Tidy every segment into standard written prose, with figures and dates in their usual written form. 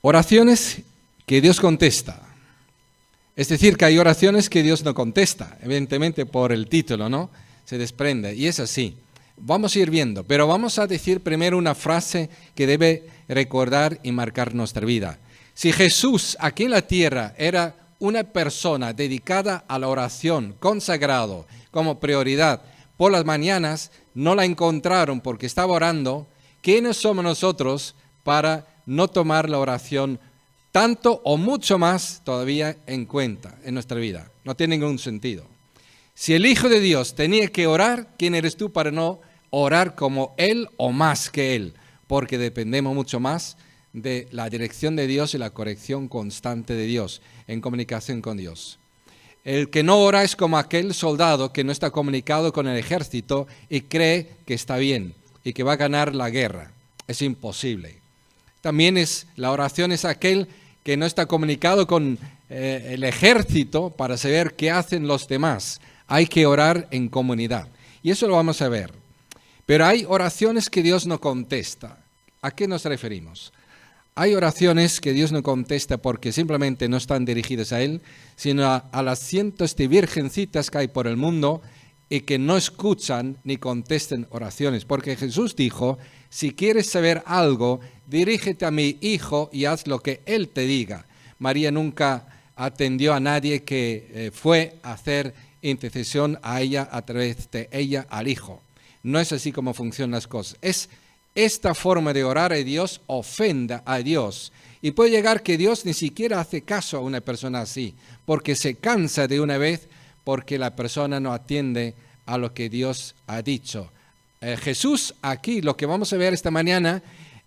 Oraciones que Dios contesta. Es decir, que hay oraciones que Dios no contesta, evidentemente por el título, ¿no? Se desprende, y es así. Vamos a ir viendo, pero vamos a decir primero una frase que debe recordar y marcar nuestra vida. Si Jesús aquí en la tierra era una persona dedicada a la oración, consagrado como prioridad, por las mañanas no la encontraron porque estaba orando, ¿quiénes somos nosotros para no tomar la oración tanto o mucho más todavía en cuenta en nuestra vida? No tiene ningún sentido. Si el Hijo de Dios tenía que orar, ¿quién eres tú para no orar como Él o más que Él? Porque dependemos mucho más de la dirección de Dios y la corrección constante de Dios en comunicación con Dios. El que no ora es como aquel soldado que no está comunicado con el ejército y cree que está bien y que va a ganar la guerra. Es imposible. También la oración es aquel que no está comunicado con el ejército para saber qué hacen los demás. Hay que orar en comunidad. Y eso lo vamos a ver. Pero hay oraciones que Dios no contesta. ¿A qué nos referimos? Hay oraciones que Dios no contesta porque simplemente no están dirigidas a Él, sino a las cientos de virgencitas que hay por el mundo y que no escuchan ni contestan oraciones. Porque Jesús dijo, si quieres saber algo, dirígete a mi Hijo y haz lo que Él te diga. María nunca atendió a nadie que fue a hacer intercesión a ella a través de ella al Hijo. No es así como funcionan las cosas. Esta forma de orar a Dios ofenda a Dios. Y puede llegar que Dios ni siquiera hace caso a una persona así, porque se cansa de una vez, porque la persona no atiende a lo que Dios ha dicho. Jesús aquí, lo que vamos a ver esta mañana,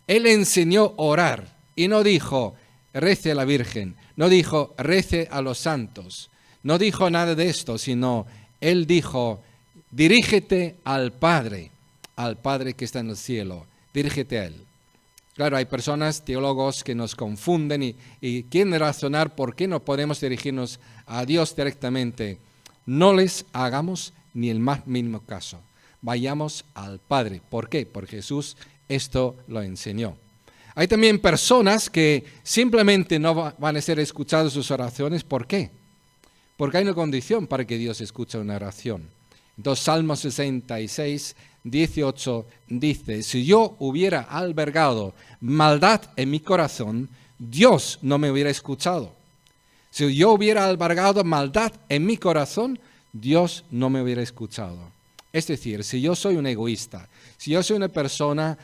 Él enseñó a orar y no dijo, rece a la Virgen, no dijo, rece a los santos, no dijo nada de esto, sino Él dijo, dirígete al Padre que está en el cielo, dirígete a Él. Claro, hay personas, teólogos, que nos confunden y quieren razonar por qué no podemos dirigirnos a Dios directamente. No les hagamos ni el más mínimo caso. Vayamos al Padre. ¿Por qué? Porque Jesús esto lo enseñó. Hay también personas que simplemente no van a ser escuchadas sus oraciones. ¿Por qué? Porque hay una condición para que Dios escuche una oración. Entonces, Salmo 66, 18 dice, si yo hubiera albergado maldad en mi corazón, Dios no me hubiera escuchado. Si yo hubiera albergado maldad en mi corazón, Dios no me hubiera escuchado. Es decir, si yo soy un egoísta, si yo soy una persona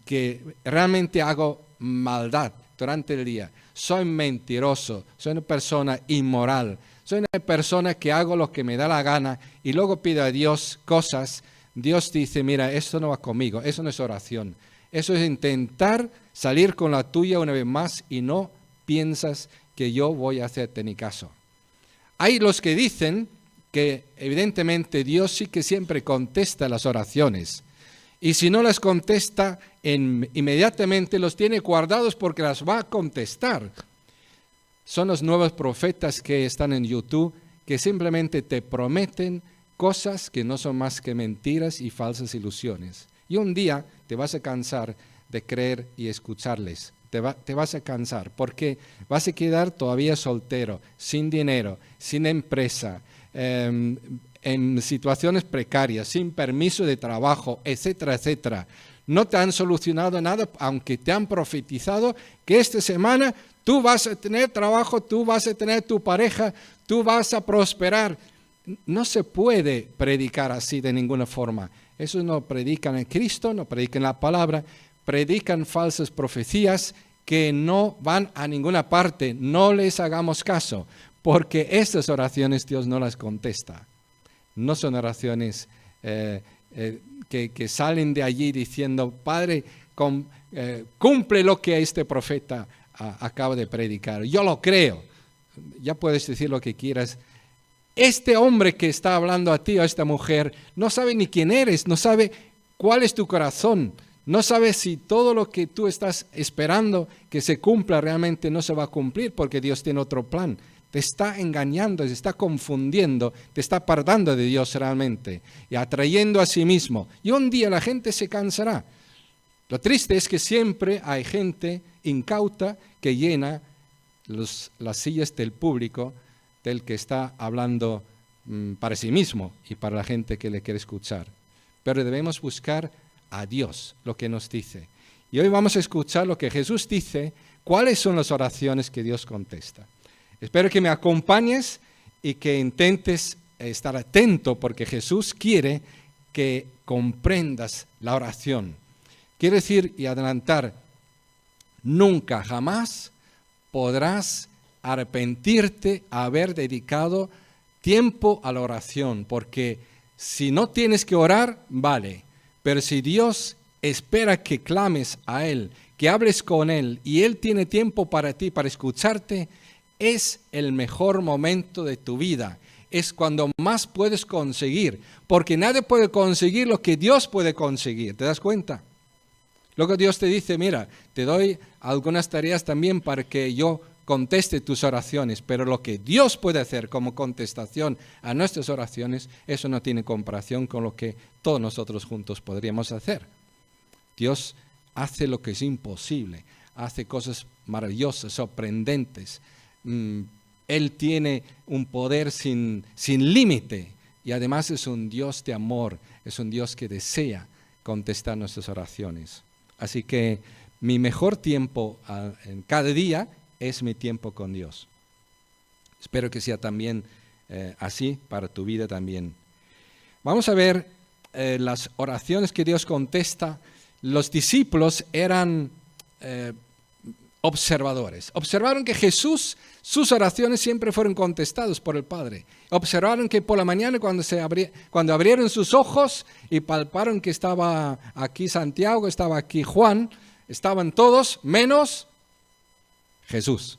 que realmente hago maldad durante el día, soy mentiroso, soy una persona inmoral, soy una persona que hago lo que me da la gana y luego pido a Dios cosas, Dios dice, mira, esto no va conmigo, eso no es oración. Eso es intentar salir con la tuya una vez más y no piensas que yo voy a hacerte ni caso. Hay los que dicen que evidentemente Dios sí que siempre contesta las oraciones. Y si no las contesta, inmediatamente los tiene guardados porque las va a contestar. Son los nuevos profetas que están en YouTube que simplemente te prometen cosas que no son más que mentiras y falsas ilusiones. Y un día te vas a cansar de creer y escucharles. Te vas a cansar porque vas a quedar todavía soltero, sin dinero, sin empresa, en situaciones precarias, sin permiso de trabajo, etcétera, etcétera. No te han solucionado nada, aunque te han profetizado que esta semana tú vas a tener trabajo, tú vas a tener tu pareja, tú vas a prosperar. No se puede predicar así de ninguna forma. Eso no predican en Cristo, no predican la palabra, predican falsas profecías que no van a ninguna parte. No les hagamos caso, porque estas oraciones Dios no las contesta. No son oraciones que salen de allí diciendo, Padre, cumple lo que este profeta acaba de predicar. Yo lo creo. Ya puedes decir lo que quieras. Este hombre que está hablando a ti o a esta mujer no sabe ni quién eres, no sabe cuál es tu corazón, no sabe si todo lo que tú estás esperando que se cumpla realmente no se va a cumplir porque Dios tiene otro plan. Te está engañando, te está confundiendo, te está apartando de Dios realmente y atrayendo a sí mismo. Y un día la gente se cansará. Lo triste es que siempre hay gente incauta que llena las sillas del público, del que está hablando para sí mismo y para la gente que le quiere escuchar. Pero debemos buscar a Dios, lo que nos dice. Y hoy vamos a escuchar lo que Jesús dice, cuáles son las oraciones que Dios contesta. Espero que me acompañes y que intentes estar atento, porque Jesús quiere que comprendas la oración. Quiere decir y adelantar, nunca, jamás podrás arrepentirte a haber dedicado tiempo a la oración, porque si no tienes que orar, vale, pero si Dios espera que clames a Él, que hables con Él, y Él tiene tiempo para ti, para escucharte, es el mejor momento de tu vida. Es cuando más puedes conseguir, porque nadie puede conseguir lo que Dios puede conseguir. ¿Te das cuenta? Luego Dios te dice, mira, te doy algunas tareas también para que yo conteste tus oraciones, pero lo que Dios puede hacer como contestación a nuestras oraciones, eso no tiene comparación con lo que todos nosotros juntos podríamos hacer. Dios hace lo que es imposible, hace cosas maravillosas, sorprendentes. Él tiene un poder sin límite y además es un Dios de amor, es un Dios que desea contestar nuestras oraciones. Así que mi mejor tiempo en cada día es mi tiempo con Dios. Espero que sea también así para tu vida también. Vamos a ver las oraciones que Dios contesta. Los discípulos eran observadores. Observaron que Jesús, sus oraciones siempre fueron contestadas por el Padre. Observaron que por la mañana cuando abrieron sus ojos y palparon que estaba aquí Santiago, estaba aquí Juan, estaban todos menos Jesús.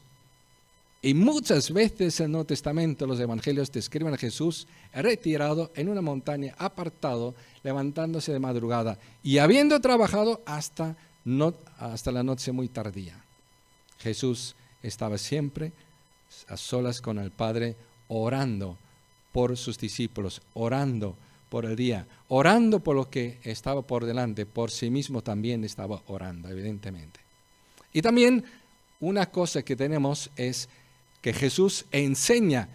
Y muchas veces en el Nuevo Testamento los evangelios describen a Jesús retirado en una montaña, apartado, levantándose de madrugada y habiendo trabajado hasta la noche muy tardía. Jesús estaba siempre a solas con el Padre, orando por sus discípulos, orando por el día, orando por lo que estaba por delante, por sí mismo también estaba orando, evidentemente. Y también una cosa que tenemos es que Jesús enseña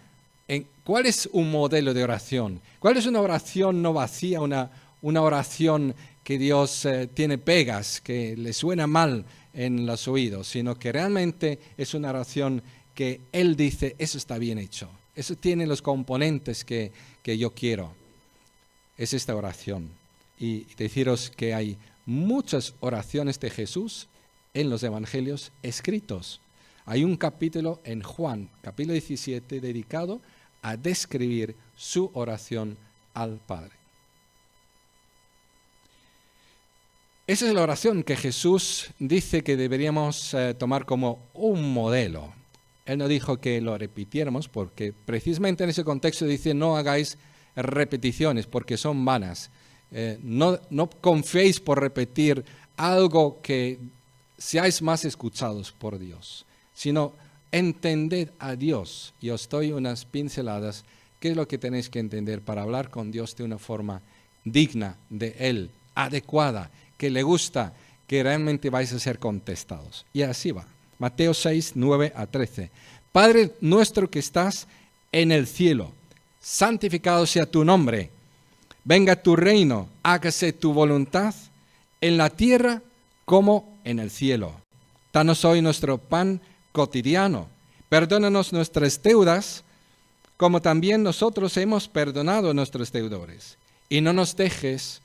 cuál es un modelo de oración, cuál es una oración no vacía, una oración que Dios tiene pegas, que le suena mal en los oídos, sino que realmente es una oración que Él dice, eso está bien hecho, eso tiene los componentes que yo quiero. Es esta oración. Y deciros que hay muchas oraciones de Jesús en los evangelios escritos. Hay un capítulo en Juan, capítulo 17, dedicado a describir su oración al Padre. Esa es la oración que Jesús dice que deberíamos tomar como un modelo. Él no dijo que lo repitiéramos porque precisamente en ese contexto dice no hagáis repeticiones porque son vanas. No confiéis por repetir algo que seáis más escuchados por Dios, sino entended a Dios. Y os doy unas pinceladas, qué es lo que tenéis que entender para hablar con Dios de una forma digna de Él, adecuada, que le gusta, que realmente vais a ser contestados. Y así va. Mateo 6, 9 a 13. Padre nuestro que estás en el cielo, santificado sea tu nombre. Venga tu reino, hágase tu voluntad en la tierra como en el cielo. Danos hoy nuestro pan cotidiano. Perdónanos nuestras deudas, como también nosotros hemos perdonado a nuestros deudores. Y no nos dejes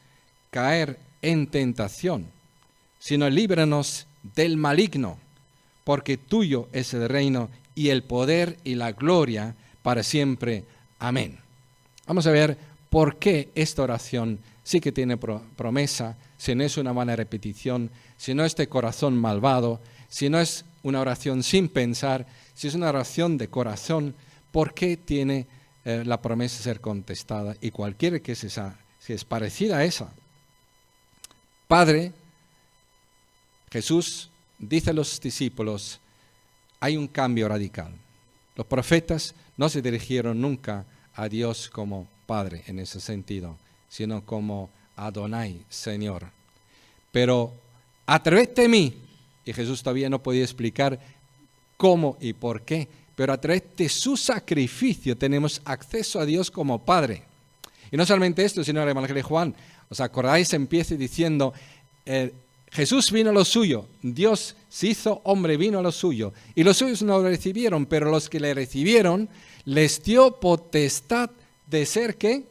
caer en tentación, sino líbranos del maligno, porque tuyo es el reino y el poder y la gloria para siempre. Amén. Vamos a ver por qué esta oración sí que tiene promesa, si no es una vana repetición, si no es de corazón malvado, si no es una oración sin pensar, si es una oración de corazón, ¿por qué tiene la promesa de ser contestada? Y cualquiera que sea, si es parecida a esa. Padre, Jesús dice a los discípulos, hay un cambio radical. Los profetas no se dirigieron nunca a Dios como Padre en ese sentido, sino como Adonai, Señor. Pero a través de mí, y Jesús todavía no podía explicar cómo y por qué, pero a través de su sacrificio tenemos acceso a Dios como Padre. Y no solamente esto, sino el Evangelio de Juan, ¿os acordáis? Empieza diciendo, Jesús vino a lo suyo, Dios se hizo hombre, vino a lo suyo, y los suyos no lo recibieron, pero los que le recibieron, les dio potestad de ser, ¿qué?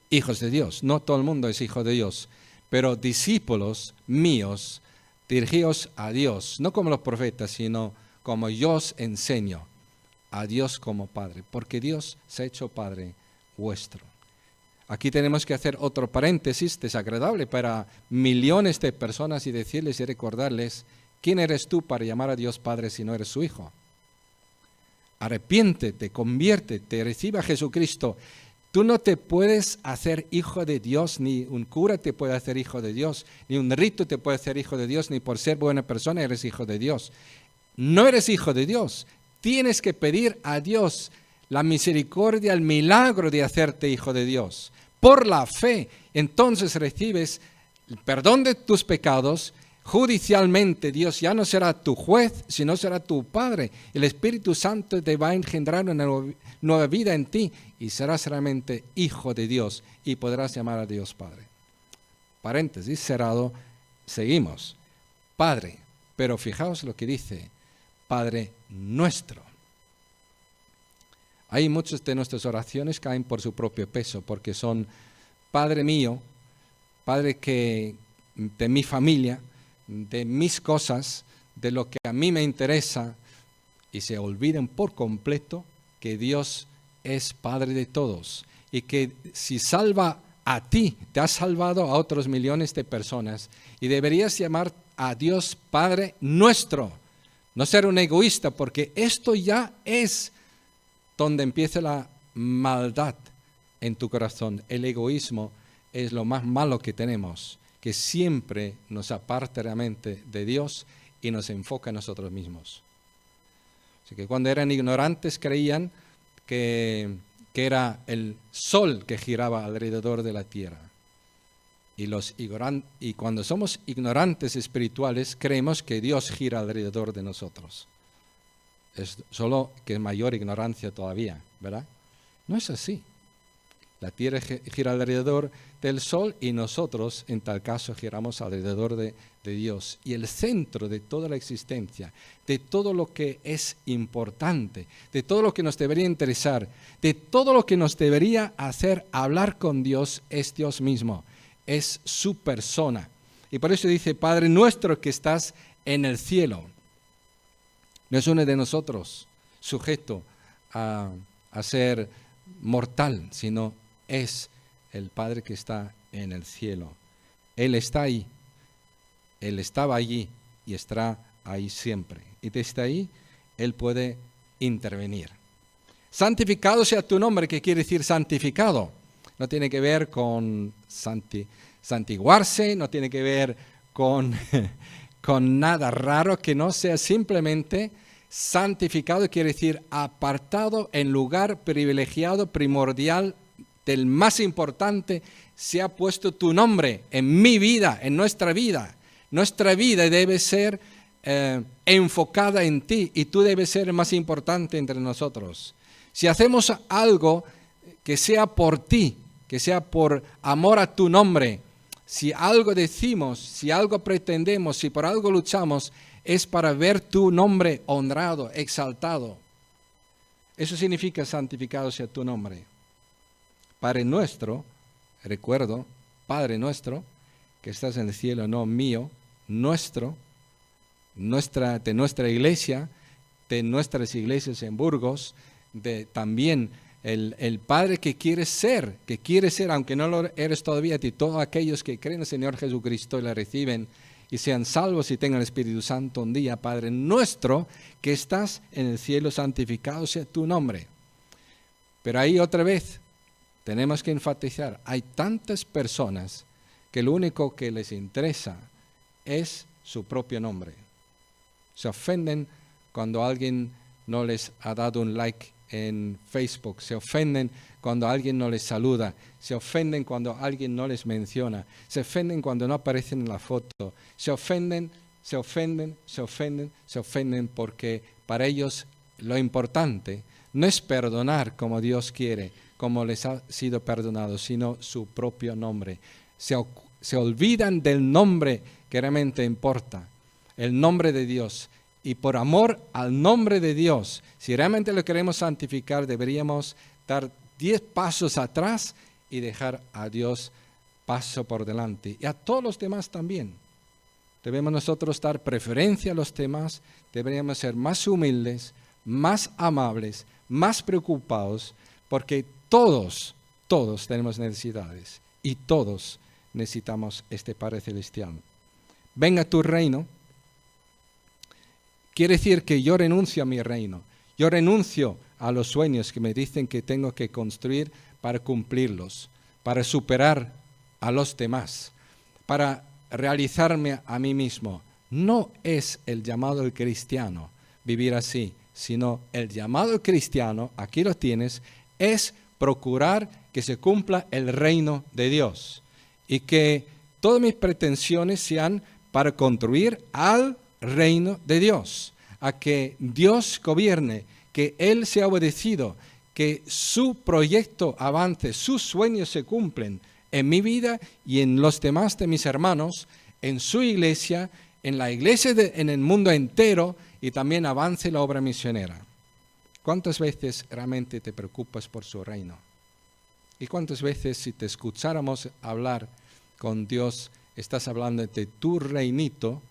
Hijos de Dios. No todo el mundo es hijo de Dios, pero discípulos míos, dirigíos a Dios, no como los profetas, sino como yo os enseño, a Dios como Padre, porque Dios se ha hecho Padre vuestro. Aquí tenemos que hacer otro paréntesis desagradable para millones de personas y decirles y recordarles, ¿quién eres tú para llamar a Dios Padre si no eres su hijo? Arrepiéntete, conviértete, recibe a Jesucristo. Tú no te puedes hacer hijo de Dios, ni un cura te puede hacer hijo de Dios, ni un rito te puede hacer hijo de Dios, ni por ser buena persona eres hijo de Dios. No eres hijo de Dios. Tienes que pedir a Dios la misericordia, el milagro de hacerte hijo de Dios. Por la fe, entonces recibes el perdón de tus pecados. Judicialmente Dios ya no será tu juez, sino será tu Padre. El Espíritu Santo te va a engendrar una nueva vida en ti y serás realmente hijo de Dios y podrás llamar a Dios Padre. Paréntesis cerrado, seguimos. Padre, pero fijaos lo que dice, Padre nuestro. Hay muchas de nuestras oraciones caen por su propio peso, porque son Padre mío, Padre de mi familia, de mis cosas, de lo que a mí me interesa, y se olviden por completo que Dios es Padre de todos, y que si salva a ti, te ha salvado a otros millones de personas, y deberías llamar a Dios Padre nuestro, no ser un egoísta, porque esto ya es donde empieza la maldad en tu corazón. El egoísmo es lo más malo que tenemos, que siempre nos aparta realmente de Dios y nos enfoca en nosotros mismos. Así que cuando eran ignorantes creían que era el sol que giraba alrededor de la tierra. Y cuando somos ignorantes espirituales, creemos que Dios gira alrededor de nosotros. Es solo que es mayor ignorancia todavía, ¿verdad? No es así. La tierra gira alrededor del sol y nosotros, en tal caso, giramos alrededor de Dios. Y el centro de toda la existencia, de todo lo que es importante, de todo lo que nos debería interesar, de todo lo que nos debería hacer hablar con Dios, es Dios mismo, es su persona. Y por eso dice, Padre nuestro que estás en el cielo. No es uno de nosotros sujeto a ser mortal, sino es el Padre que está en el cielo. Él está ahí, Él estaba allí y estará ahí siempre. Y desde ahí Él puede intervenir. Santificado sea tu nombre, ¿qué quiere decir santificado? No tiene que ver con santiguarse, no tiene que ver con nada raro que no sea simplemente santificado, quiere decir apartado en lugar privilegiado, primordial, del más importante, se ha puesto tu nombre en mi vida, en nuestra vida. Nuestra vida debe ser enfocada en ti y tú debes ser el más importante entre nosotros. Si hacemos algo que sea por ti, que sea por amor a tu nombre, si algo decimos, si algo pretendemos, si por algo luchamos, es para ver tu nombre honrado, exaltado. Eso significa santificado sea tu nombre. Padre nuestro, recuerdo, Padre nuestro, que estás en el cielo, no mío, nuestro, de nuestra iglesia, de nuestras iglesias en Burgos, de también el Padre que quiere ser, aunque no lo eres todavía, de todos aquellos que creen en el Señor Jesucristo y le reciben y sean salvos y tengan el Espíritu Santo un día. Padre nuestro que estás en el cielo, santificado sea tu nombre. Pero ahí otra vez tenemos que enfatizar, hay tantas personas que lo único que les interesa es su propio nombre. Se ofenden cuando alguien no les ha dado un like en Facebook, se ofenden cuando alguien no les saluda, se ofenden cuando alguien no les menciona, se ofenden cuando no aparecen en la foto, se ofenden porque para ellos lo importante no es perdonar como Dios quiere, como les ha sido perdonado, sino su propio nombre. Se olvidan del nombre que realmente importa, el nombre de Dios. Y por amor al nombre de Dios, si realmente lo queremos santificar, deberíamos dar 10 pasos atrás y dejar a Dios paso por delante. Y a todos los demás también. Debemos nosotros dar preferencia a los demás, deberíamos ser más humildes, más amables, más preocupados, porque todos tenemos necesidades y todos necesitamos este Padre Celestial. Venga tu reino. Quiere decir que yo renuncio a mi reino. Yo renuncio a los sueños que me dicen que tengo que construir para cumplirlos, para superar a los demás, para realizarme a mí mismo. No es el llamado del cristiano vivir así, sino el llamado cristiano, aquí lo tienes, es procurar que se cumpla el reino de Dios y que todas mis pretensiones sean para construir al reino de Dios, a que Dios gobierne, que Él sea obedecido, que su proyecto avance, sus sueños se cumplen en mi vida y en los demás de mis hermanos, en su iglesia, en la iglesia en el mundo entero, y también avance la obra misionera. ¿Cuántas veces realmente te preocupas por su reino? ¿Y cuántas veces si te escucháramos hablar con Dios, estás hablando de tu reinito,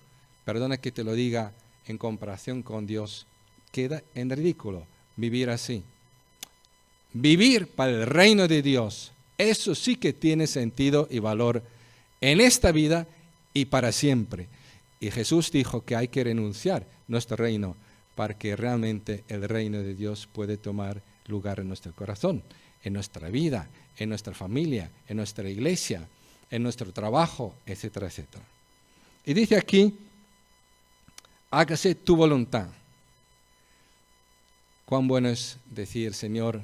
perdona que te lo diga, en comparación con Dios, queda en ridículo vivir así? Vivir para el reino de Dios, eso sí que tiene sentido y valor en esta vida y para siempre. Y Jesús dijo que hay que renunciar nuestro reino para que realmente el reino de Dios puede tomar lugar en nuestro corazón, en nuestra vida, en nuestra familia, en nuestra iglesia, en nuestro trabajo, etcétera, etcétera. Y dice aquí, hágase tu voluntad. Cuán bueno es decir, Señor,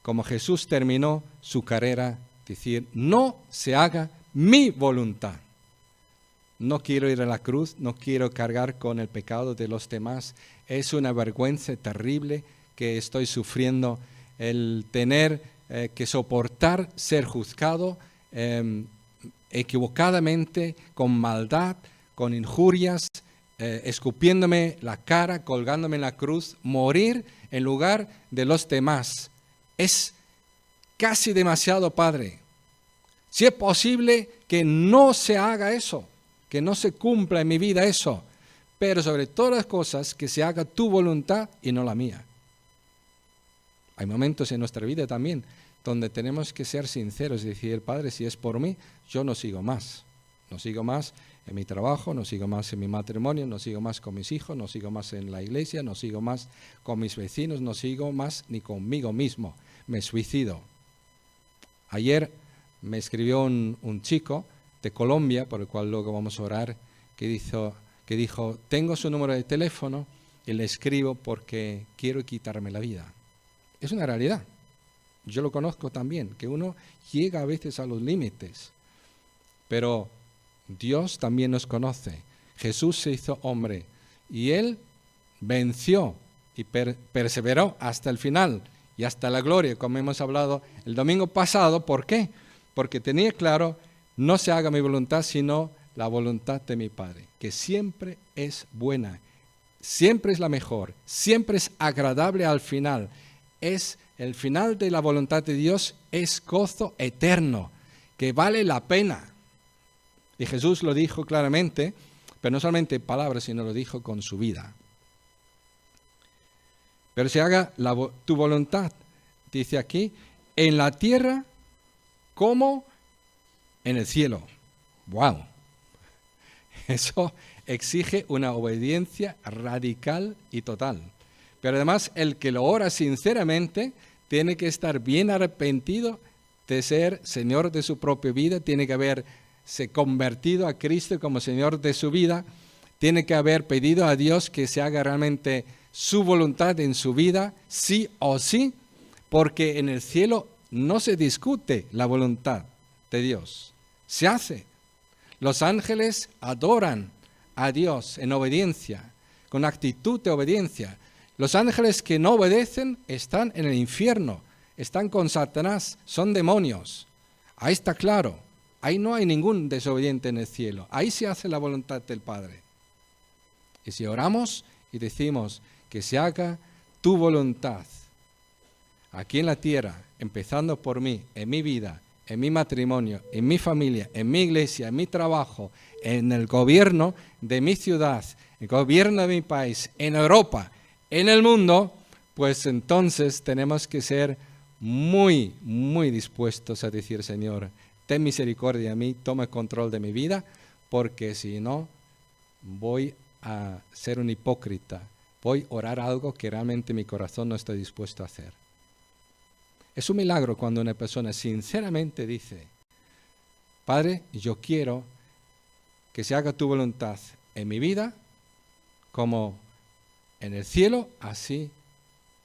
como Jesús terminó su carrera, decir, no se haga mi voluntad. No quiero ir a la cruz, no quiero cargar con el pecado de los demás. Es una vergüenza terrible que estoy sufriendo, el tener que soportar ser juzgado equivocadamente, con maldad, con injurias, escupiéndome la cara, colgándome en la cruz, morir en lugar de los demás. Es casi demasiado, Padre. Si es posible que no se haga eso, que no se cumpla en mi vida eso, pero sobre todas las cosas que se haga tu voluntad y no la mía. Hay momentos en nuestra vida también donde tenemos que ser sinceros y decir, Padre, si es por mí, yo no sigo más. No sigo más en mi trabajo, no sigo más en mi matrimonio, no sigo más con mis hijos, no sigo más en la iglesia, no sigo más con mis vecinos, no sigo más ni conmigo mismo. Me suicido. Ayer me escribió un chico de Colombia, por el cual luego vamos a orar, que dijo, tengo su número de teléfono y le escribo porque quiero quitarme la vida. Es una realidad. Yo lo conozco también, que uno llega a veces a los límites, pero Dios también nos conoce. Jesús se hizo hombre y Él venció y perseveró hasta el final y hasta la gloria, como hemos hablado el domingo pasado. ¿Por qué? Porque tenía claro, no se haga mi voluntad, sino la voluntad de mi Padre, que siempre es buena, siempre es la mejor, siempre es agradable al final. Es el final de la voluntad de Dios, es gozo eterno, que vale la pena. Y Jesús lo dijo claramente, pero no solamente en palabras, sino lo dijo con su vida. Pero se haga tu voluntad, dice aquí, en la tierra como en el cielo. ¡Wow! Eso exige una obediencia radical y total. Pero además, el que lo ora sinceramente tiene que estar bien arrepentido de ser Señor de su propia vida, tiene que haberse convertido a Cristo como Señor de su vida, tiene que haber pedido a Dios que se haga realmente su voluntad en su vida, sí o sí, porque en el cielo no se discute la voluntad de Dios, se hace. Los ángeles adoran a Dios en obediencia, con actitud de obediencia. Los ángeles que no obedecen están en el infierno, están con Satanás, son demonios. Ahí está claro, ahí no hay ningún desobediente en el cielo, ahí se hace la voluntad del Padre. Y si oramos y decimos que se haga tu voluntad, aquí en la tierra, empezando por mí, en mi vida, en mi matrimonio, en mi familia, en mi iglesia, en mi trabajo, en el gobierno de mi ciudad, el gobierno de mi país, en Europa, en el mundo, pues entonces tenemos que ser muy, muy dispuestos a decir, Señor, ten misericordia de mí, toma control de mi vida, porque si no, voy a ser un hipócrita, voy a orar algo que realmente mi corazón no está dispuesto a hacer. Es un milagro cuando una persona sinceramente dice, Padre, yo quiero que se haga tu voluntad en mi vida, como en el cielo, así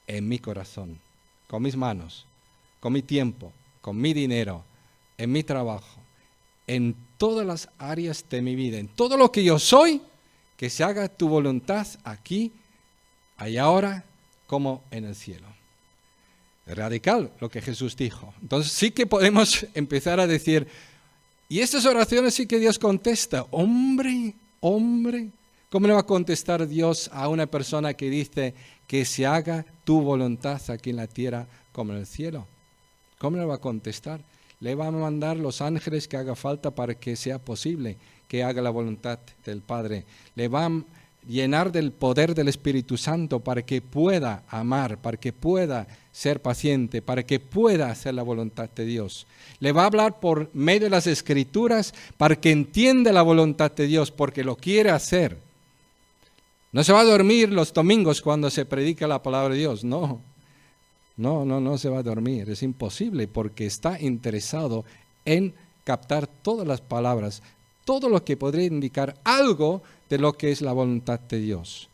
en mi corazón, con mis manos, con mi tiempo, con mi dinero, en mi trabajo, en todas las áreas de mi vida, en todo lo que yo soy, que se haga tu voluntad aquí, y ahora, como en el cielo. Radical lo que Jesús dijo. Entonces sí que podemos empezar a decir, y estas oraciones sí que Dios contesta. Hombre, ¿cómo le va a contestar Dios a una persona que dice que se haga tu voluntad aquí en la tierra como en el cielo? ¿Cómo le va a contestar? Le va a mandar los ángeles que haga falta para que sea posible que haga la voluntad del Padre. Le va a llenar del poder del Espíritu Santo para que pueda amar, para que pueda ser paciente, para que pueda hacer la voluntad de Dios. Le va a hablar por medio de las Escrituras para que entienda la voluntad de Dios, porque lo quiere hacer. No se va a dormir los domingos cuando se predica la palabra de Dios, no se va a dormir, es imposible, porque está interesado en captar todas las palabras, todo lo que podría indicar algo de lo que es la voluntad de Dios.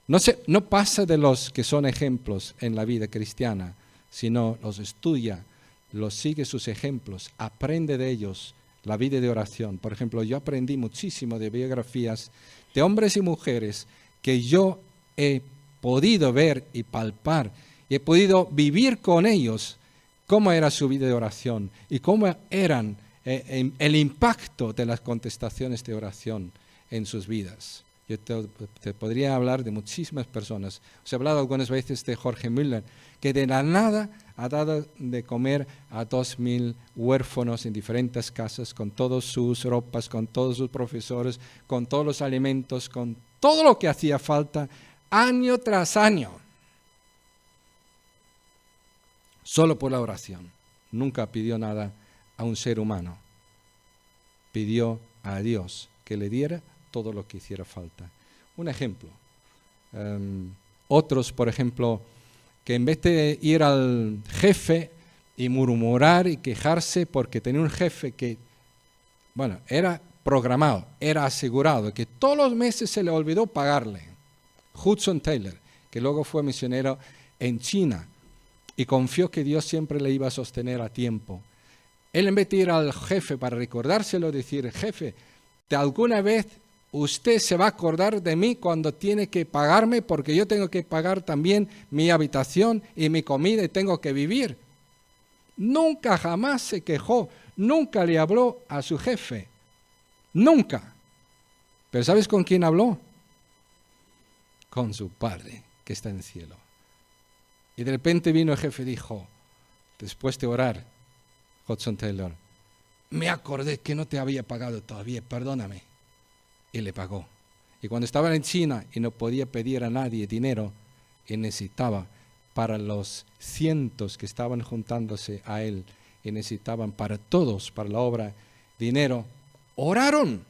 No pasa de los que son ejemplos en la vida cristiana, sino los estudia, los sigue sus ejemplos, aprende de ellos la vida de oración. Por ejemplo, yo aprendí muchísimo de biografías de hombres y mujeres que yo he podido ver y palpar, y he podido vivir con ellos cómo era su vida de oración y cómo eran el impacto de las contestaciones de oración en sus vidas. Yo te podría hablar de muchísimas personas. Os he hablado algunas veces de Jorge Müller, que de la nada ha dado de comer a 2.000 huérfanos en diferentes casas, con todas sus ropas, con todos sus profesores, con todos los alimentos, con todo lo que hacía falta, año tras año. Solo por la oración. Nunca pidió nada a un ser humano. Pidió a Dios que le diera todo lo que hiciera falta. Un ejemplo. Otros, por ejemplo, que en vez de ir al jefe y murmurar y quejarse porque tenía un jefe que, era programado, era asegurado, que todos los meses se le olvidó pagarle. Hudson Taylor, que luego fue misionero en China y confió que Dios siempre le iba a sostener a tiempo. Él, en vez de ir al jefe para recordárselo, decir, jefe, ¿de alguna vez usted se va a acordar de mí cuando tiene que pagarme? Porque yo tengo que pagar también mi habitación y mi comida y tengo que vivir. Nunca jamás se quejó, nunca le habló a su jefe, nunca. Pero ¿sabes con quién habló? Con su Padre que está en el cielo. Y de repente vino el jefe y dijo, después de orar, Hudson Taylor, me acordé que no te había pagado todavía, perdóname. Y le pagó. Y cuando estaba en China y no podía pedir a nadie dinero, y necesitaba para los cientos que estaban juntándose a él, y necesitaban para todos, para la obra, dinero, oraron.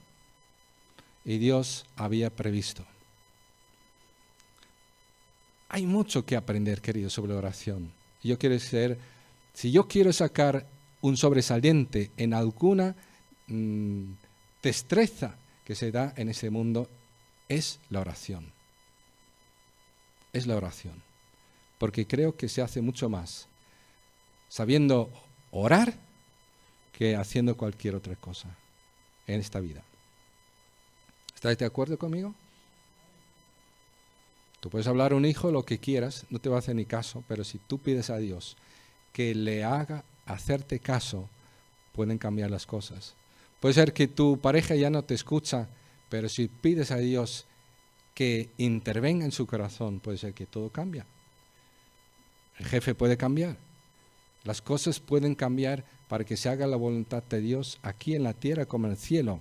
Y Dios había previsto. Hay mucho que aprender, queridos, sobre la oración. Si yo quiero sacar un sobresaliente en alguna destreza que se da en ese mundo, es la oración. Es la oración. Porque creo que se hace mucho más sabiendo orar que haciendo cualquier otra cosa en esta vida. ¿Estáis de acuerdo conmigo? Tú puedes hablar a un hijo lo que quieras, no te va a hacer ni caso, pero si tú pides a Dios que le haga hacerte caso, pueden cambiar las cosas. Puede ser que tu pareja ya no te escucha, pero si pides a Dios que intervenga en su corazón, puede ser que todo cambie. El jefe puede cambiar. Las cosas pueden cambiar para que se haga la voluntad de Dios aquí en la tierra como en el cielo.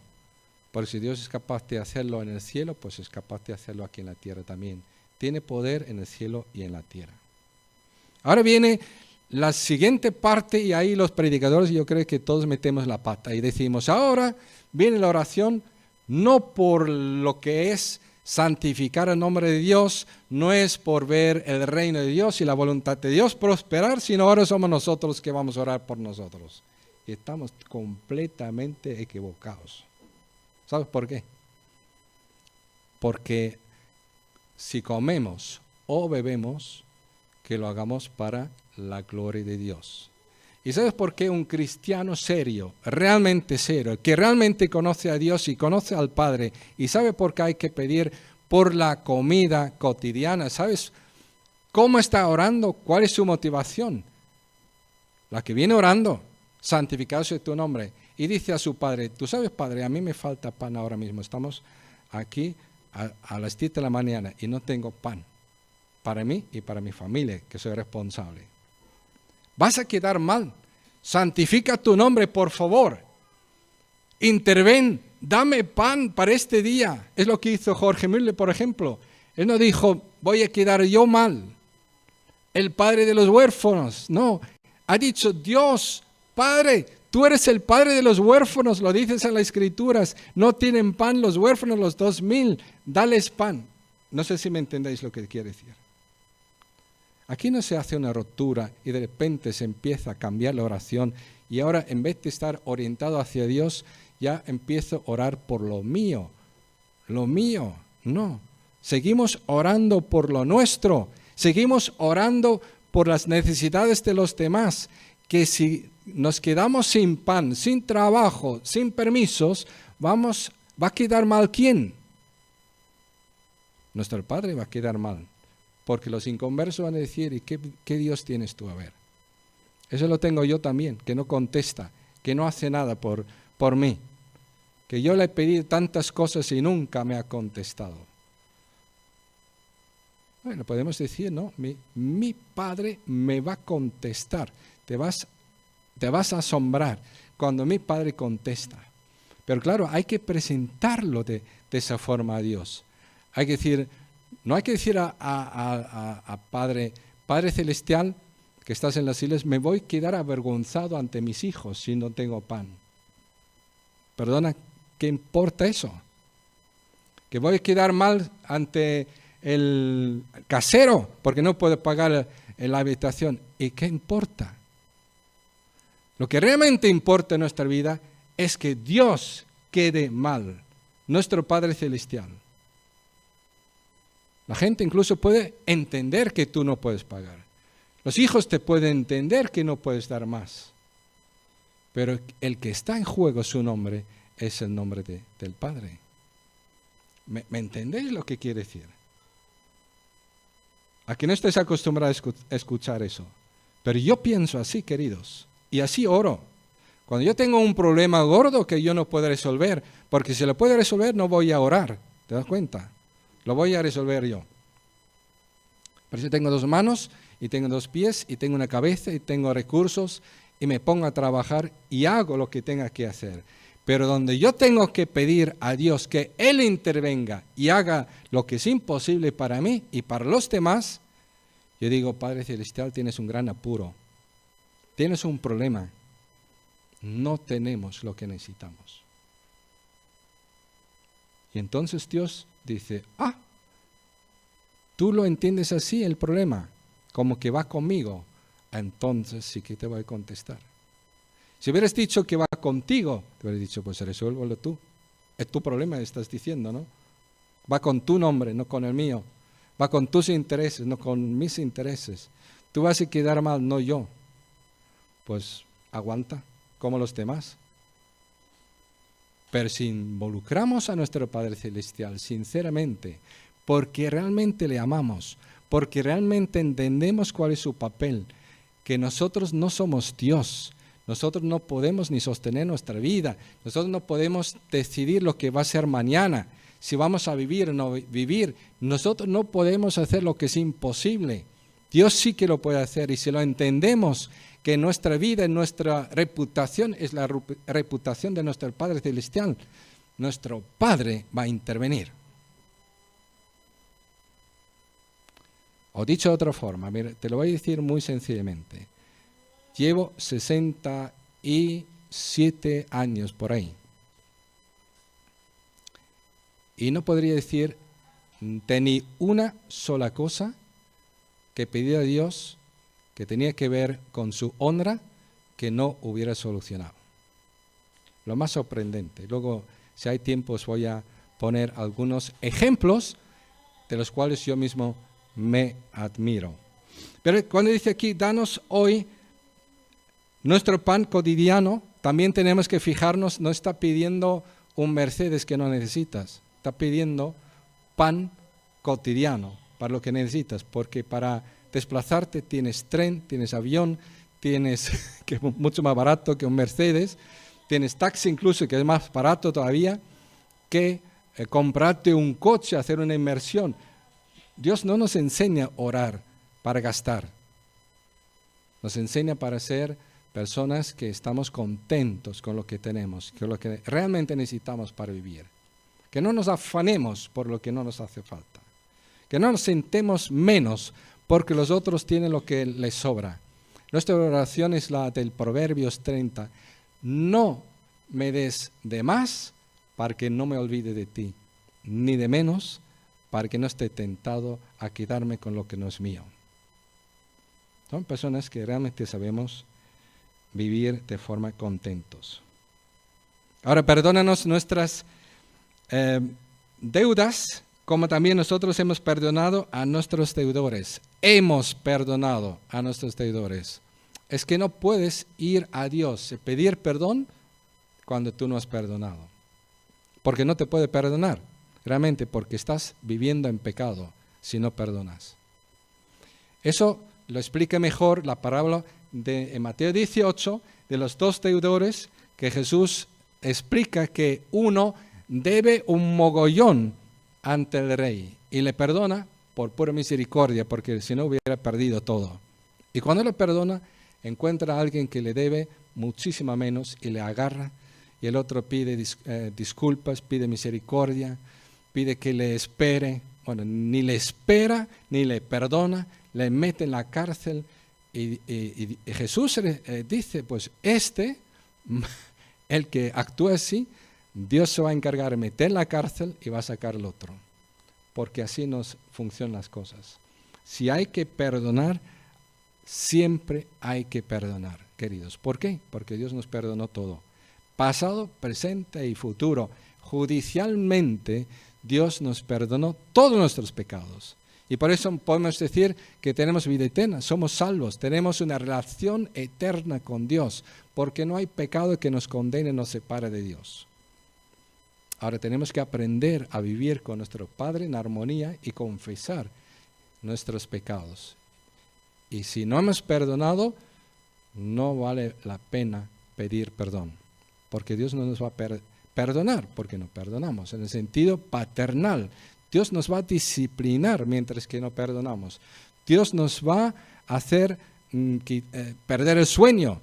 Porque si Dios es capaz de hacerlo en el cielo, pues es capaz de hacerlo aquí en la tierra también. Tiene poder en el cielo y en la tierra. Ahora viene la siguiente parte y ahí los predicadores yo creo que todos metemos la pata y decimos, ahora viene la oración no por lo que es santificar el nombre de Dios, no es por ver el reino de Dios y la voluntad de Dios prosperar, sino ahora somos nosotros que vamos a orar por nosotros. Y estamos completamente equivocados. ¿Sabes por qué? Porque si comemos o bebemos, que lo hagamos para la gloria de Dios. ¿Y sabes por qué un cristiano serio, realmente serio, que realmente conoce a Dios y conoce al Padre y sabe por qué hay que pedir por la comida cotidiana? ¿Sabes cómo está orando? ¿Cuál es su motivación? La que viene orando, santificado sea tu nombre, y dice a su padre, tú sabes, Padre, a mí me falta pan ahora mismo, estamos aquí a las 10 de la mañana y no tengo pan para mí y para mi familia, que soy responsable. Vas a quedar mal. Santifica tu nombre, por favor. Interven, dame pan para este día. Es lo que hizo Jorge Müller, por ejemplo. Él no dijo, voy a quedar yo mal, el padre de los huérfanos. No, ha dicho, Dios, Padre, tú eres el padre de los huérfanos, lo dices en las Escrituras. No tienen pan los huérfanos, los 2000, dales pan. No sé si me entendéis lo que quiere decir. Aquí no se hace una ruptura y de repente se empieza a cambiar la oración y ahora en vez de estar orientado hacia Dios, ya empiezo a orar por lo mío. Lo mío, no. Seguimos orando por lo nuestro. Seguimos orando por las necesidades de los demás. Que si nos quedamos sin pan, sin trabajo, sin permisos, va a quedar mal ¿quién? Nuestro Padre va a quedar mal. Porque los inconversos van a decir, ¿y qué Dios tienes tú? A ver, eso lo tengo yo también, que no contesta, que no hace nada por mí, que yo le he pedido tantas cosas y nunca me ha contestado. Bueno, podemos decir, no, mi Padre me va a contestar, te vas a asombrar cuando mi Padre contesta. Pero claro, hay que presentarlo de esa forma a Dios. Hay que decir, no hay que decir a Padre Celestial, que estás en las islas, me voy a quedar avergonzado ante mis hijos si no tengo pan. Perdona, ¿qué importa eso? Que voy a quedar mal ante el casero porque no puedo pagar la habitación. ¿Y qué importa? Lo que realmente importa en nuestra vida es que Dios quede mal, nuestro Padre Celestial. La gente incluso puede entender que tú no puedes pagar. Los hijos te pueden entender que no puedes dar más. Pero el que está en juego su nombre es el nombre del Padre. ¿Me entendéis lo que quiere decir? Aquí no estáis acostumbrados a escuchar eso. Pero yo pienso así, queridos. Y así oro. Cuando yo tengo un problema gordo que yo no puedo resolver, porque si lo puedo resolver no voy a orar. ¿Te das cuenta? Lo voy a resolver yo. Pero si tengo 2 manos y tengo 2 pies y tengo una cabeza y tengo recursos y me pongo a trabajar y hago lo que tenga que hacer. Pero donde yo tengo que pedir a Dios que Él intervenga y haga lo que es imposible para mí y para los demás, yo digo, Padre Celestial, tienes un gran apuro. Tienes un problema. No tenemos lo que necesitamos. Y entonces Dios dice, tú lo entiendes así el problema, como que va conmigo, entonces sí que te voy a contestar. Si hubieras dicho que va contigo, te hubieras dicho, pues resuélvelo tú. Es tu problema, estás diciendo, ¿no? Va con tu nombre, no con el mío. Va con tus intereses, no con mis intereses. Tú vas a quedar mal, no yo. pues aguanta, como los demás. Pero si involucramos a nuestro Padre Celestial sinceramente, porque realmente le amamos, porque realmente entendemos cuál es su papel, que nosotros no somos Dios, nosotros no podemos ni sostener nuestra vida, nosotros no podemos decidir lo que va a ser mañana, si vamos a vivir o no vivir, nosotros no podemos hacer lo que es imposible. Dios sí que lo puede hacer, y si lo entendemos, que nuestra vida, nuestra reputación es la reputación de nuestro Padre Celestial, nuestro Padre va a intervenir. O dicho de otra forma, mira, te lo voy a decir muy sencillamente. Llevo 67 años por ahí. Y no podría decir de ni una sola cosa que pedí a Dios que tenía que ver con su honra que no hubiera solucionado. Lo más sorprendente. Luego, si hay tiempo, os voy a poner algunos ejemplos de los cuales yo mismo me admiro. Pero cuando dice aquí, danos hoy nuestro pan cotidiano, también tenemos que fijarnos, no está pidiendo un Mercedes que no necesitas, está pidiendo pan cotidiano para lo que necesitas, porque para desplazarte tienes tren, tienes avión, tienes que es mucho más barato que un Mercedes, tienes taxi incluso, que es más barato todavía que comprarte un coche, hacer una inversión. Dios no nos enseña a orar para gastar, nos enseña para ser personas que estamos contentos con lo que tenemos, con lo que realmente necesitamos para vivir, que no nos afanemos por lo que no nos hace falta, que no nos sentemos menos porque los otros tienen lo que les sobra. Nuestra oración es la del Proverbios 30. No me des de más para que no me olvide de ti, ni de menos para que no esté tentado a quedarme con lo que no es mío. Son personas que realmente sabemos vivir de forma contentos. Ahora, perdónanos nuestras deudas, como también nosotros hemos perdonado a nuestros deudores. Hemos perdonado a nuestros deudores. Es que no puedes ir a Dios y pedir perdón cuando tú no has perdonado. Porque no te puede perdonar, realmente porque estás viviendo en pecado si no perdonas. Eso lo explica mejor la parábola de Mateo 18 de los dos deudores, que Jesús explica que uno debe un mogollón ante el rey y le perdona por pura misericordia, porque si no hubiera perdido todo. Y cuando le perdona, encuentra a alguien que le debe muchísimo menos y le agarra, y el otro pide disculpas, pide misericordia, pide que le espere. Bueno, ni le espera, ni le perdona, le mete en la cárcel, y Jesús dice, pues el que actúa así, Dios se va a encargar de meter en la cárcel y va a sacar al otro, porque así nos funcionan las cosas. Si hay que perdonar, siempre hay que perdonar, queridos. ¿Por qué? Porque Dios nos perdonó todo, pasado, presente y futuro. Judicialmente, Dios nos perdonó todos nuestros pecados. Y por eso podemos decir que tenemos vida eterna, somos salvos, tenemos una relación eterna con Dios, porque no hay pecado que nos condene o nos separe de Dios. Ahora tenemos que aprender a vivir con nuestro Padre en armonía y confesar nuestros pecados. Y si no hemos perdonado, no vale la pena pedir perdón, porque Dios no nos va a perdonar, porque no perdonamos, en el sentido paternal. Dios nos va a disciplinar mientras que no perdonamos. Dios nos va a hacer perder el sueño,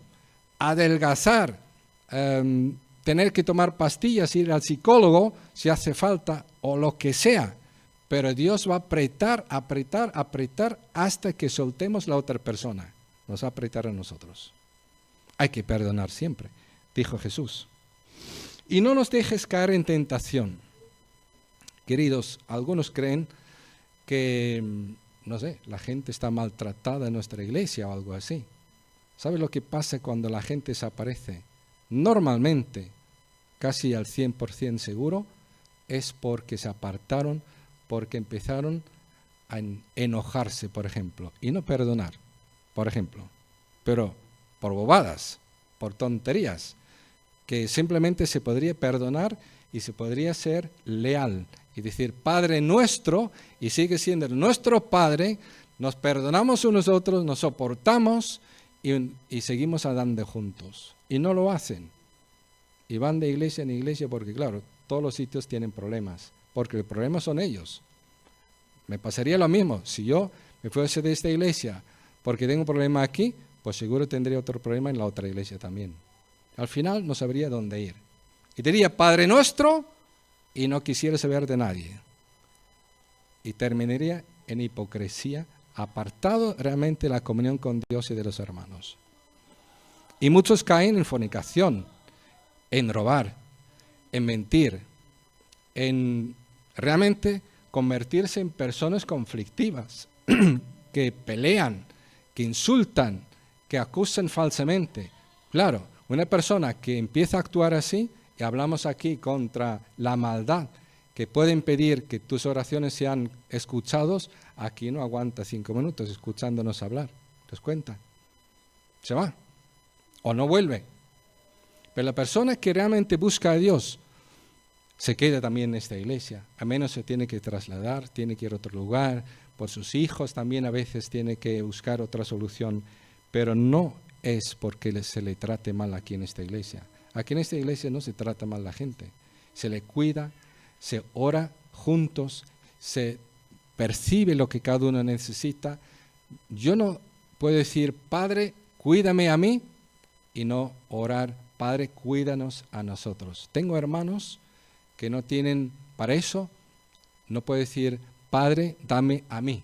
adelgazar, tener que tomar pastillas, ir al psicólogo si hace falta o lo que sea. Pero Dios va a apretar, apretar, apretar hasta que soltemos la otra persona. Nos va a apretar a nosotros. Hay que perdonar siempre, dijo Jesús. Y no nos dejes caer en tentación. Queridos, algunos creen que, no sé, la gente está maltratada en nuestra iglesia o algo así. ¿Sabe lo que pasa cuando la gente desaparece? Normalmente, casi al 100% seguro, es porque se apartaron, porque empezaron a enojarse, por ejemplo, y no perdonar, por ejemplo. Pero por bobadas, por tonterías, que simplemente se podría perdonar y se podría ser leal y decir Padre nuestro, y sigue siendo nuestro Padre, nos perdonamos unos a otros, nos soportamos y seguimos andando juntos. Y no lo hacen. Y van de iglesia en iglesia porque, claro, todos los sitios tienen problemas, porque el problema son ellos. Me pasaría lo mismo. Si yo me fuese de esta iglesia porque tengo un problema aquí, pues seguro tendría otro problema en la otra iglesia también. Al final no sabría dónde ir. Y diría, Padre nuestro, y no quisiera saber de nadie. Y terminaría en hipocresía, apartado realmente de la comunión con Dios y de los hermanos. Y muchos caen en fornicación, en robar, en mentir, en realmente convertirse en personas conflictivas, que pelean, que insultan, que acusan falsamente. Claro, una persona que empieza a actuar así, y hablamos aquí contra la maldad, que puede impedir que tus oraciones sean escuchadas, aquí no aguanta 5 minutos escuchándonos hablar. ¿Te das cuenta? Se va. O no vuelve. Pero la persona que realmente busca a Dios se queda también en esta iglesia. A menos se tiene que trasladar, tiene que ir a otro lugar. Por sus hijos también a veces tiene que buscar otra solución. Pero no es porque se le trate mal aquí en esta iglesia. Aquí en esta iglesia no se trata mal la gente. Se le cuida, se ora juntos, se percibe lo que cada uno necesita. Yo no puedo decir, Padre, cuídame a mí, y no orar, Padre, cuídanos a nosotros. Tengo hermanos que no tienen para eso, no puedo decir, Padre, dame a mí.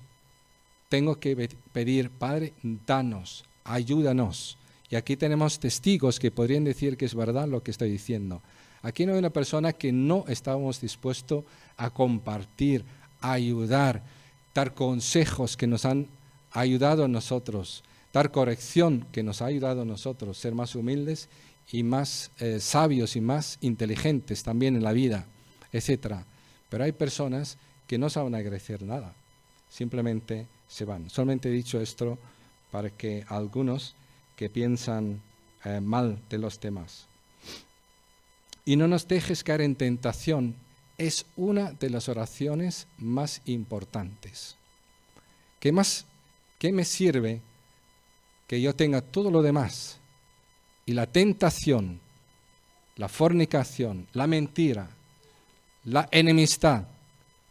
Tengo que pedir, Padre, danos, ayúdanos. Y aquí tenemos testigos que podrían decir que es verdad lo que estoy diciendo. Aquí no hay una persona que no estábamos dispuestos a compartir, a ayudar, dar consejos que nos han ayudado a nosotros, dar corrección que nos ha ayudado a nosotros, ser más humildes y más sabios y más inteligentes también en la vida, etc. Pero hay personas que no saben agradecer nada, simplemente se van. Solamente he dicho esto para que algunos que piensan mal de los demás. Y no nos dejes caer en tentación es una de las oraciones más importantes. ¿Qué me sirve que yo tenga todo lo demás y la tentación, la fornicación, la mentira, la enemistad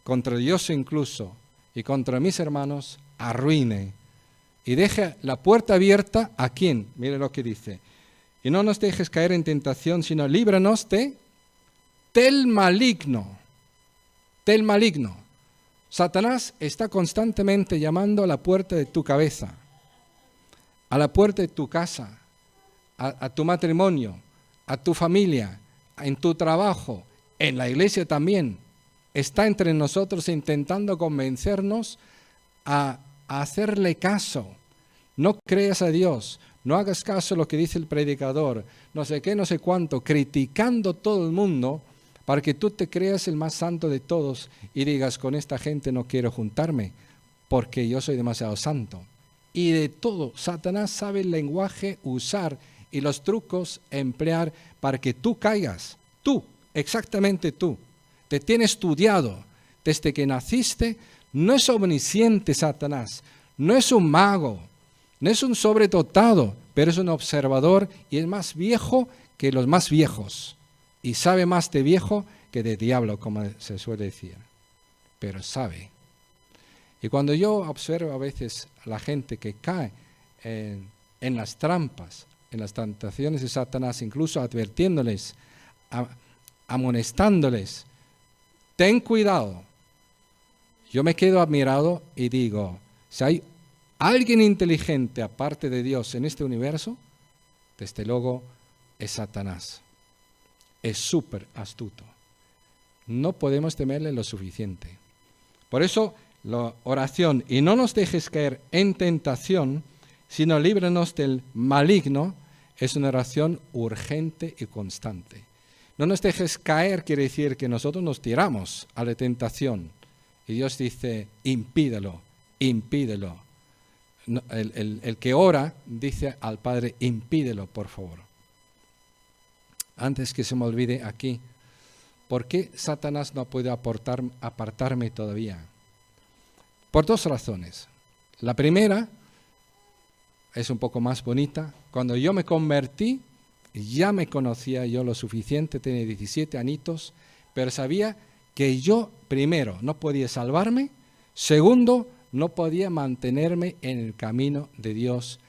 contra Dios incluso y contra mis hermanos arruine y deje la puerta abierta a quién? Mire lo que dice. Y no nos dejes caer en tentación, sino líbranos del maligno. Del maligno. Satanás está constantemente llamando a la puerta de tu cabeza, a la puerta de tu casa, a tu matrimonio, a tu familia, en tu trabajo, en la iglesia también. Está entre nosotros intentando convencernos a hacerle caso. No creas a Dios, no hagas caso a lo que dice el predicador, no sé qué, no sé cuánto, criticando todo el mundo para que tú te creas el más santo de todos y digas, con esta gente no quiero juntarme porque yo soy demasiado santo. Y de todo, Satanás sabe el lenguaje usar y los trucos emplear para que tú caigas. Tú, exactamente tú. Te tiene estudiado desde que naciste. No es omnisciente Satanás, no es un mago, no es un sobredotado, pero es un observador y es más viejo que los más viejos. Y sabe más de viejo que de diablo, como se suele decir. Pero sabe. Y cuando yo observo a veces a la gente que cae en las trampas, en las tentaciones de Satanás, incluso advirtiéndoles, amonestándoles, ten cuidado. Yo me quedo admirado y digo, si hay alguien inteligente aparte de Dios en este universo, desde luego es Satanás. Es súper astuto. No podemos temerle lo suficiente. Por eso la oración, y no nos dejes caer en tentación, sino líbranos del maligno, es una oración urgente y constante. No nos dejes caer quiere decir que nosotros nos tiramos a la tentación. Y Dios dice, impídelo, impídelo. el que ora dice al Padre, impídelo, por favor. Antes que se me olvide aquí, ¿por qué Satanás no puede apartarme todavía? Por dos razones. La primera es un poco más bonita. Cuando yo me convertí, ya me conocía yo lo suficiente, tenía 17 añitos, pero sabía que yo, primero, no podía salvarme, segundo, no podía mantenerme en el camino de Dios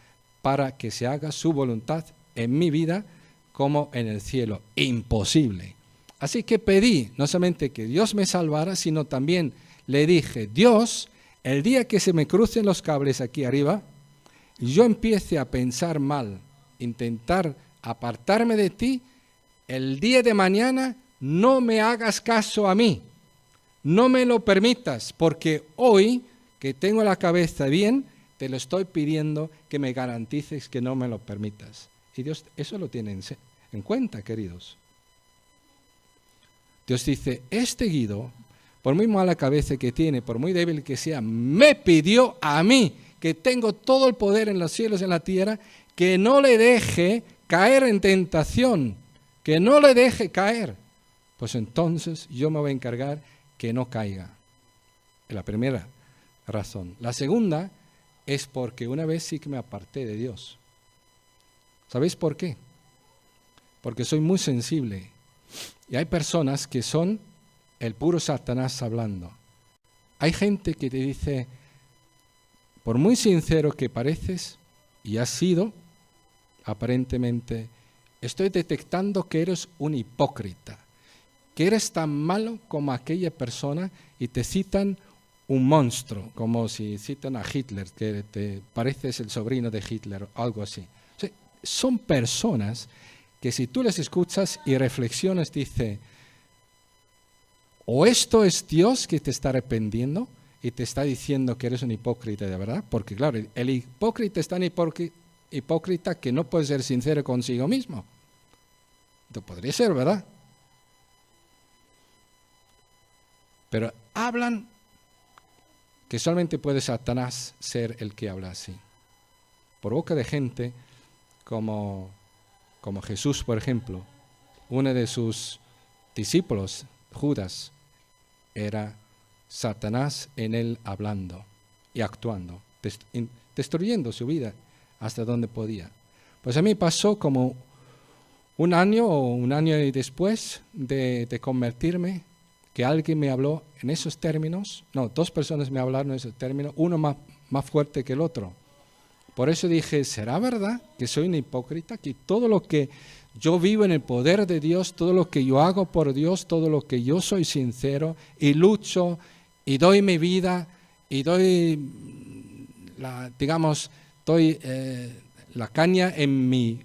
para que se haga su voluntad en mi vida como en el cielo. Imposible. Así que pedí no solamente que Dios me salvara, sino también le dije, Dios, el día que se me crucen los cables aquí arriba, y yo empiece a pensar mal, intentar apartarme de ti, el día de mañana no me hagas caso a mí, no me lo permitas, porque hoy que tengo la cabeza bien, te lo estoy pidiendo que me garantices que no me lo permitas. Y Dios eso lo tiene en cuenta, queridos. Dios dice, este Guido, por muy mala cabeza que tiene, por muy débil que sea, me pidió a mí, que tengo todo el poder en los cielos y en la tierra, que no le deje caer en tentación, que no le deje caer. Pues entonces yo me voy a encargar que no caiga. Es la primera razón. La segunda es porque una vez sí que me aparté de Dios. ¿Sabéis por qué? Porque soy muy sensible. Y hay personas que son el puro Satanás hablando. Hay gente que te dice, por muy sincero que pareces y has sido, aparentemente, estoy detectando que eres un hipócrita, que eres tan malo como aquella persona y te citan un monstruo, como si citan a Hitler, que te pareces el sobrino de Hitler o algo así. O sea, son personas que si tú les escuchas y reflexionas, dice, o esto es Dios que te está arrepentiendo y te está diciendo que eres un hipócrita de verdad, porque claro, el hipócrita es tan hipócrita que no puede ser sincero consigo mismo. No podría ser, ¿verdad? Pero hablan que solamente puede Satanás ser el que habla así. Por boca de gente como Jesús, por ejemplo, uno de sus discípulos, Judas, era Satanás en él hablando y actuando, destruyendo su vida hasta donde podía. Pues a mí pasó como un año o un año y después de convertirme, que alguien me habló en esos términos, no, dos personas me hablaron en esos términos, uno más fuerte que el otro. Por eso dije, ¿será verdad que soy un hipócrita? Que todo lo que yo vivo en el poder de Dios, todo lo que yo hago por Dios, todo lo que yo soy sincero y lucho y doy mi vida y doy, doy la caña en mi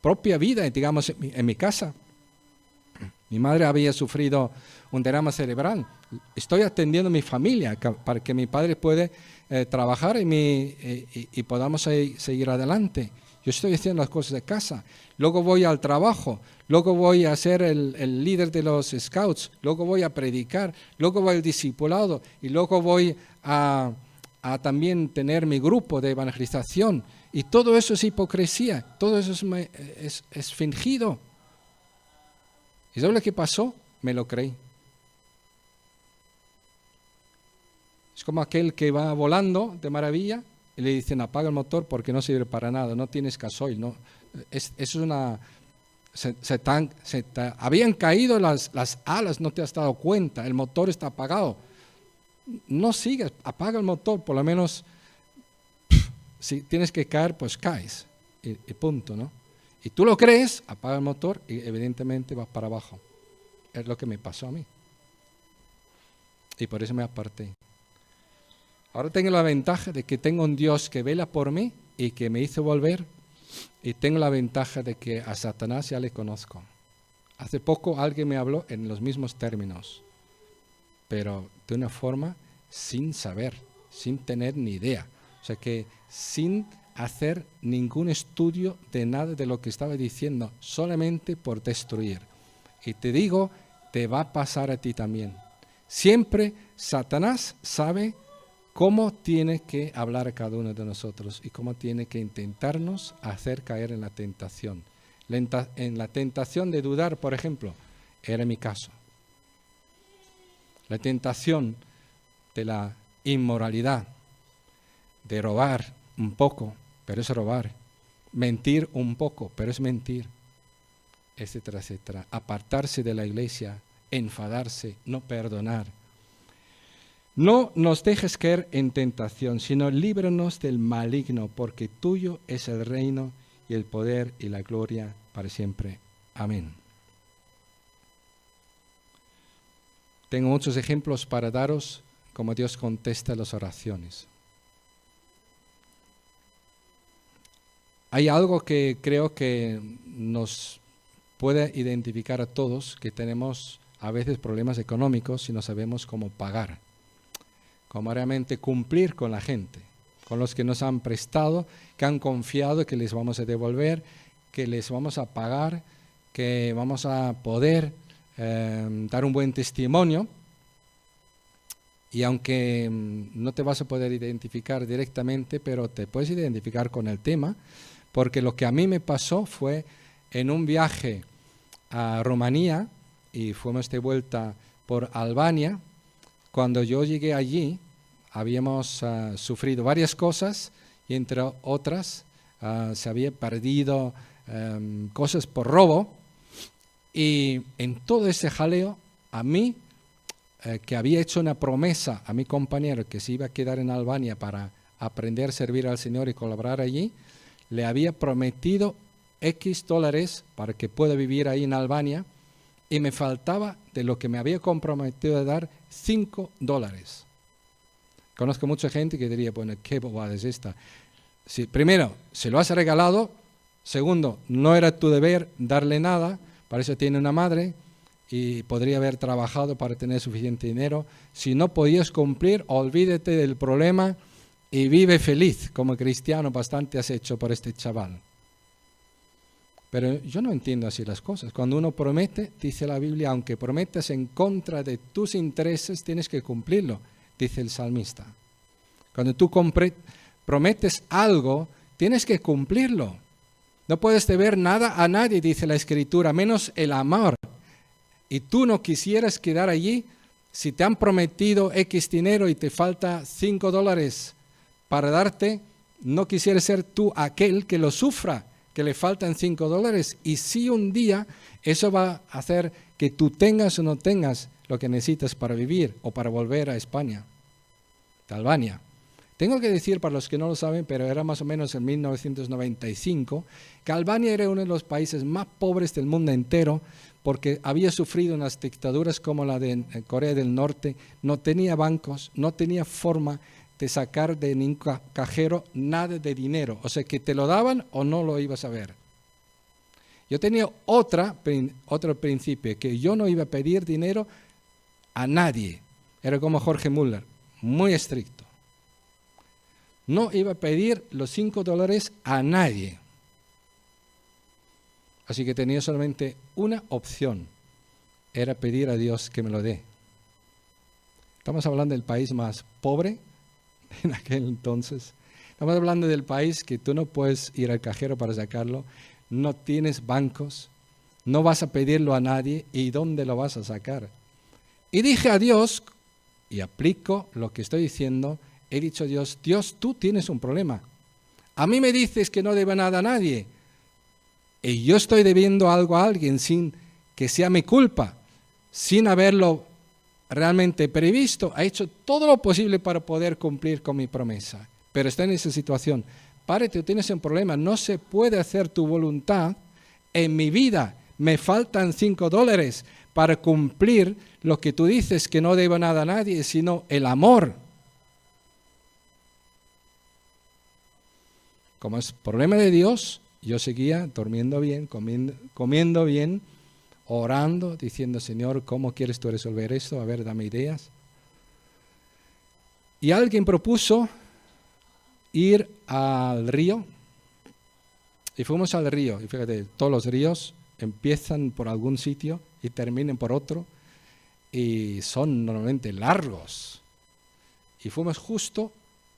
propia vida, digamos, en mi casa. Mi madre había sufrido un derrame cerebral. Estoy atendiendo a mi familia para que mi padre pueda trabajar y podamos seguir adelante. Yo estoy haciendo las cosas de casa. Luego voy al trabajo. Luego voy a ser el líder de los scouts. Luego voy a predicar. Luego voy al discipulado. Y luego voy a también tener mi grupo de evangelización. Y todo eso es hipocresía. Todo eso es fingido. ¿Y sabes lo que pasó? Me lo creí. Es como aquel que va volando de maravilla y le dicen apaga el motor porque no sirve para nada, no tienes gasoil. No. Habían caído las alas, no te has dado cuenta, el motor está apagado. No sigas, apaga el motor, por lo menos si tienes que caer, pues caes y punto, ¿no? Y tú lo crees, apaga el motor y evidentemente vas para abajo. Es lo que me pasó a mí. Y por eso me aparté. Ahora tengo la ventaja de que tengo un Dios que vela por mí y que me hizo volver. Y tengo la ventaja de que a Satanás ya le conozco. Hace poco alguien me habló en los mismos términos, pero de una forma sin saber, sin tener ni idea. O sea que sin hacer ningún estudio de nada de lo que estaba diciendo, solamente por destruir. Y te digo, te va a pasar a ti también. Siempre Satanás sabe cómo tiene que hablar cada uno de nosotros y cómo tiene que intentarnos hacer caer en la tentación. En la tentación de dudar, por ejemplo, era mi caso. La tentación de la inmoralidad, de robar un poco, pero es robar. Mentir un poco, pero es mentir, etcétera, etcétera. Apartarse de la iglesia, enfadarse, no perdonar. No nos dejes caer en tentación, sino líbranos del maligno, porque tuyo es el reino y el poder y la gloria para siempre. Amén. Tengo muchos ejemplos para daros cómo Dios contesta las oraciones. Hay algo que creo que nos puede identificar a todos, que tenemos a veces problemas económicos y no sabemos cómo pagar, cómo realmente cumplir con la gente, con los que nos han prestado, que han confiado que les vamos a devolver, que les vamos a pagar, que vamos a poder dar un buen testimonio. Y aunque no te vas a poder identificar directamente, pero te puedes identificar con el tema, porque lo que a mí me pasó fue en un viaje a Rumanía, y fuimos de vuelta por Albania. Cuando yo llegué allí, habíamos sufrido varias cosas, y entre otras, se había perdido cosas por robo, y en todo ese jaleo, a mí, que había hecho una promesa a mi compañero que se iba a quedar en Albania para aprender a servir al Señor y colaborar allí, le había prometido X dólares para que pueda vivir ahí en Albania, y me faltaba de lo que me había comprometido a dar $5. Conozco mucha gente que diría, bueno, ¿qué bobada es esta? Si, primero, se lo has regalado. Segundo, no era tu deber darle nada, para eso tiene una madre y podría haber trabajado para tener suficiente dinero. Si no podías cumplir, olvídate del problema y vive feliz. Como cristiano bastante has hecho por este chaval. Pero yo no entiendo así las cosas. Cuando uno promete, dice la Biblia, aunque prometas en contra de tus intereses, tienes que cumplirlo, dice el salmista. Cuando tú prometes algo, tienes que cumplirlo. No puedes deber nada a nadie, dice la Escritura, menos el amor. Y tú no quisieras quedar allí, si te han prometido X dinero y te falta $5 para darte, no quisieras ser tú aquel que lo sufra, que le faltan $5. Y si un día eso va a hacer que tú tengas o no tengas lo que necesitas para vivir o para volver a España, de Albania. Tengo que decir, para los que no lo saben, pero era más o menos en 1995, que Albania era uno de los países más pobres del mundo entero, porque había sufrido unas dictaduras como la de Corea del Norte, no tenía bancos, no tenía forma de sacar de ningún cajero nada de dinero, o sea que te lo daban o no lo ibas a ver. Yo tenía otro principio, que yo no iba a pedir dinero a nadie, era como Jorge Müller, muy estricto. No iba a pedir los $5 a nadie. Así que tenía solamente una opción, era pedir a Dios que me lo dé. Estamos hablando del país más pobre en aquel entonces. Estamos hablando del país que tú no puedes ir al cajero para sacarlo, no tienes bancos, no vas a pedirlo a nadie, ¿y dónde lo vas a sacar? Y dije a Dios, y aplico lo que estoy diciendo, he dicho a Dios, Dios, tú tienes un problema. A mí me dices que no debo nada a nadie, y yo estoy debiendo algo a alguien sin que sea mi culpa, sin haberlo realmente previsto. Ha hecho todo lo posible para poder cumplir con mi promesa, pero está en esa situación. Padre, tú tienes un problema, no se puede hacer tu voluntad en mi vida. Me faltan $5 para cumplir lo que tú dices, que no debo nada a nadie, sino el amor. Como es problema de Dios, yo seguía durmiendo bien, comiendo bien, orando, diciendo, Señor, ¿cómo quieres tú resolver esto? A ver, dame ideas. Y alguien propuso ir al río, y fuimos al río, y fíjate, todos los ríos empiezan por algún sitio y terminan por otro, y son normalmente largos. Y fuimos justo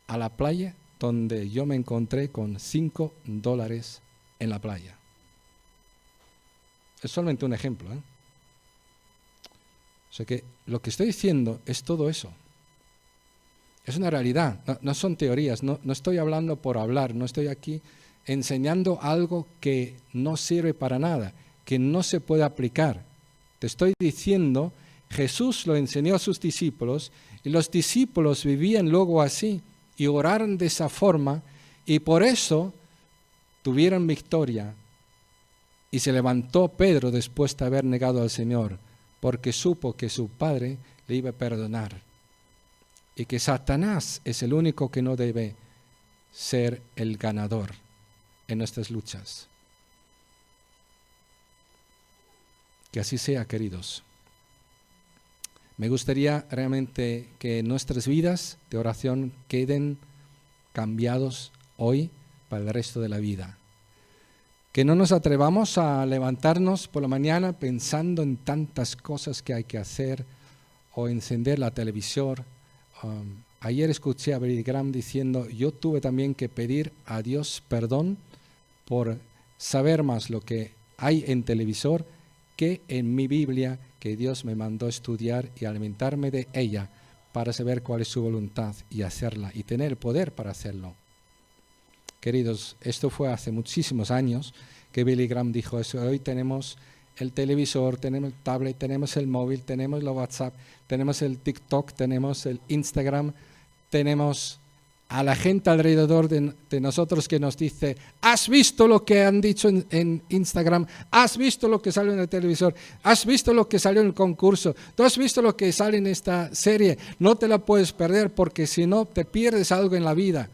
a la playa donde yo me encontré con $5 en la playa. Es solamente un ejemplo, ¿eh? O sea que lo que estoy diciendo es todo eso. Es una realidad, no son teorías, no estoy hablando por hablar, no estoy aquí enseñando algo que no sirve para nada, que no se puede aplicar. Te estoy diciendo, Jesús lo enseñó a sus discípulos y los discípulos vivían luego así y oraron de esa forma y por eso tuvieron victoria. Y se levantó Pedro después de haber negado al Señor, porque supo que su Padre le iba a perdonar. Y que Satanás es el único que no debe ser el ganador en nuestras luchas. Que así sea, queridos. Me gustaría realmente que nuestras vidas de oración queden cambiados hoy para el resto de la vida. Que no nos atrevamos a levantarnos por la mañana pensando en tantas cosas que hay que hacer o encender la televisión. Ayer escuché a Billy Graham diciendo, yo tuve también que pedir a Dios perdón por saber más lo que hay en televisor que en mi Biblia, que Dios me mandó estudiar y alimentarme de ella para saber cuál es su voluntad y hacerla y tener el poder para hacerlo. Queridos, esto fue hace muchísimos años que Billy Graham dijo eso. Hoy tenemos el televisor, tenemos el tablet, tenemos el móvil, tenemos el WhatsApp, tenemos el TikTok, tenemos el Instagram, tenemos a la gente alrededor de nosotros que nos dice, ¿has visto lo que han dicho en Instagram? ¿Has visto lo que salió en el televisor? ¿Has visto lo que salió en el concurso? ¿Tú has visto lo que sale en esta serie? No te la puedes perder porque si no te pierdes algo en la vida.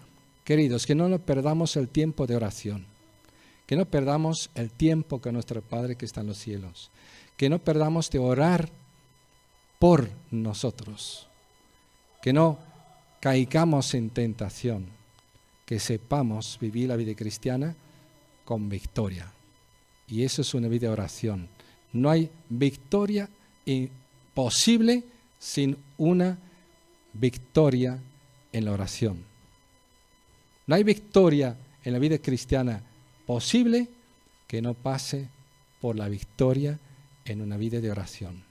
Queridos, que no nos perdamos el tiempo de oración. Que no perdamos el tiempo con nuestro Padre que está en los cielos. Que no perdamos de orar por nosotros. Que no caigamos en tentación. Que sepamos vivir la vida cristiana con victoria. Y eso es una vida de oración. No hay victoria posible sin una victoria en la oración. No hay victoria en la vida cristiana posible que no pase por la victoria en una vida de oración.